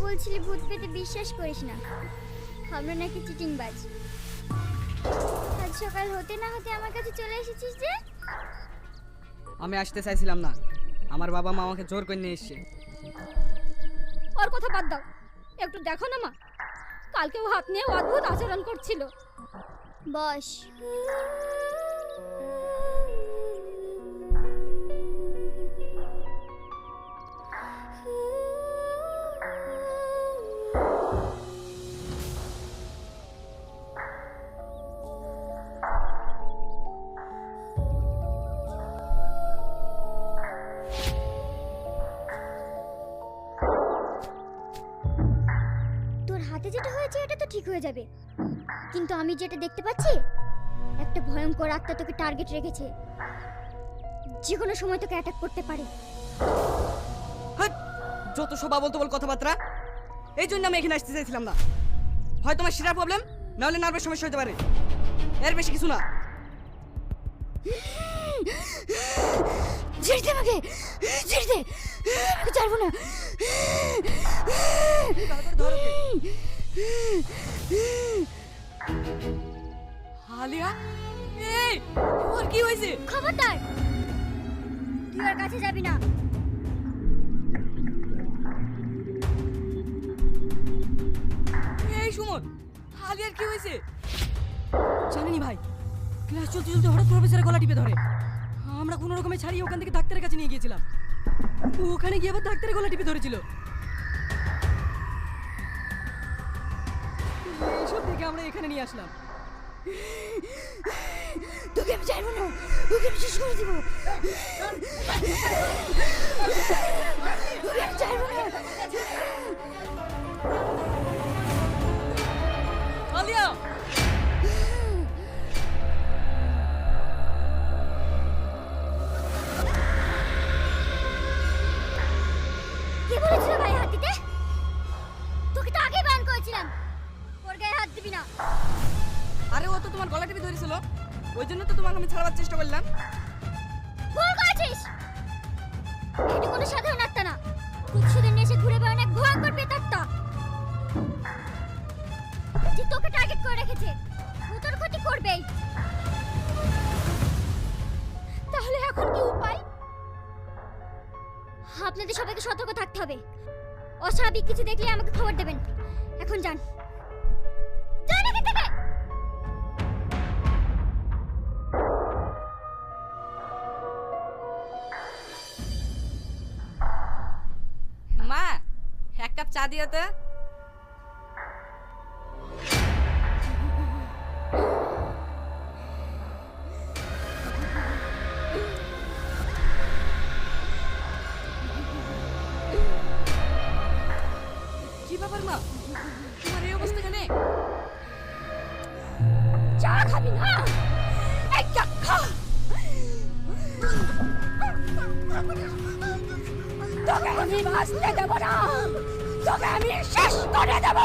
বলছিলি ভূত পেতে বিশ্বাস করিস না, আমরা নাকি চিটিংবাজ। আজ সকাল হতে না হতে আমার কাছে চলে এসেছিস যে? আমি আসতে চাইছিলাম না, আমার বাবা মা আমাকে জোর করে নিয়ে এসেছে। ওর কথা বাদ দাও, একটু দেখো না মা, কালকে ও হাত নিয়ে অদ্ভুত আচরণ করছিল। বস। তোর হাতে যেটা হয়েছে এটা তো ঠিক হয়ে যাবে, কিন্তু আমি যেটা দেখতে পাচ্ছি একটা ভয়ঙ্কর আত্মা তোকে টার্গেট রেখেছে, যে কোনো সময় তোকে অ্যাটাক করতে পারে। হাট! যত সব আবল তবল কথাবার্তা, এই জন্য আমি এখানে আসতে চাইছিলাম না। হয় তোমার শিরার প্রবলেম, না হলে নার্ভের সমস্যা হতে পারে, এর বেশি কিছু না। ছেড়ে দে আমাকে, ছেড়ে দে, আমি ছাড়বো না। ধরো ওকে। আলিয়া, এই ওর কি হয়েছে? খবরদার, তুই ওর কাছে যাবি না। এই সুমন, আলিয়ার কি হয়েছে? জানেনি ভাই, ক্লাস চলতে চলতে হঠাৎ প্রফেসরের গলা টিপে ধরে। আমরা কোনো রকমে ছাড়িয়ে ওখান থেকে ডাক্তারের কাছে নিয়ে গিয়েছিলাম। ওখানে গিয়ে আবার ডাক্তারের গলা টিপে ধরেছিল। এইসব দেখে আমরা এখানে নিয়ে আসলাম। তোকে আমি ছাড়বো না, ওকে আমি শেষ করে দিব। ওকে আমি ছাড়বো না। আলিয়া, কে বলেছিল গায়ে হাত দিতে? তোকে তো আগেই বারণ করেছিলাম ওর গায়ে হাত দিবি না। আরে ও তো তোমার গলা টিপে ধরেছিল, ওই জন্য তো তোমাকে আমি ছাড়াবার চেষ্টা করলাম। ভুল করেছিস, এটা কোনো সাধারণ আত্মা না, কুৎসুদের নেশে ঘুরে বেড়ানো এক ভয়ঙ্কর প্রেতাত্মা, যে তোকে টার্গেট করে রেখেছে। ও তোর ক্ষতি করবেই। তাহলে এখন কি উপায়? আপনাদের সবাইকে সতর্ক থাকতে হবে, অস্বাভাবিক কিছু দেখলে আমাকে খবর দেবেন। এখন যান, যান এখান থেকে। মা, এক কাপ চা দিও তো। কি ব্যাপার মা, তোমার এই অবস্থা কেন? চা খাবি না? এই চা খা। তোকে আমি বাঁচতে দেব না, তোকে আমি শেষ করে দেব।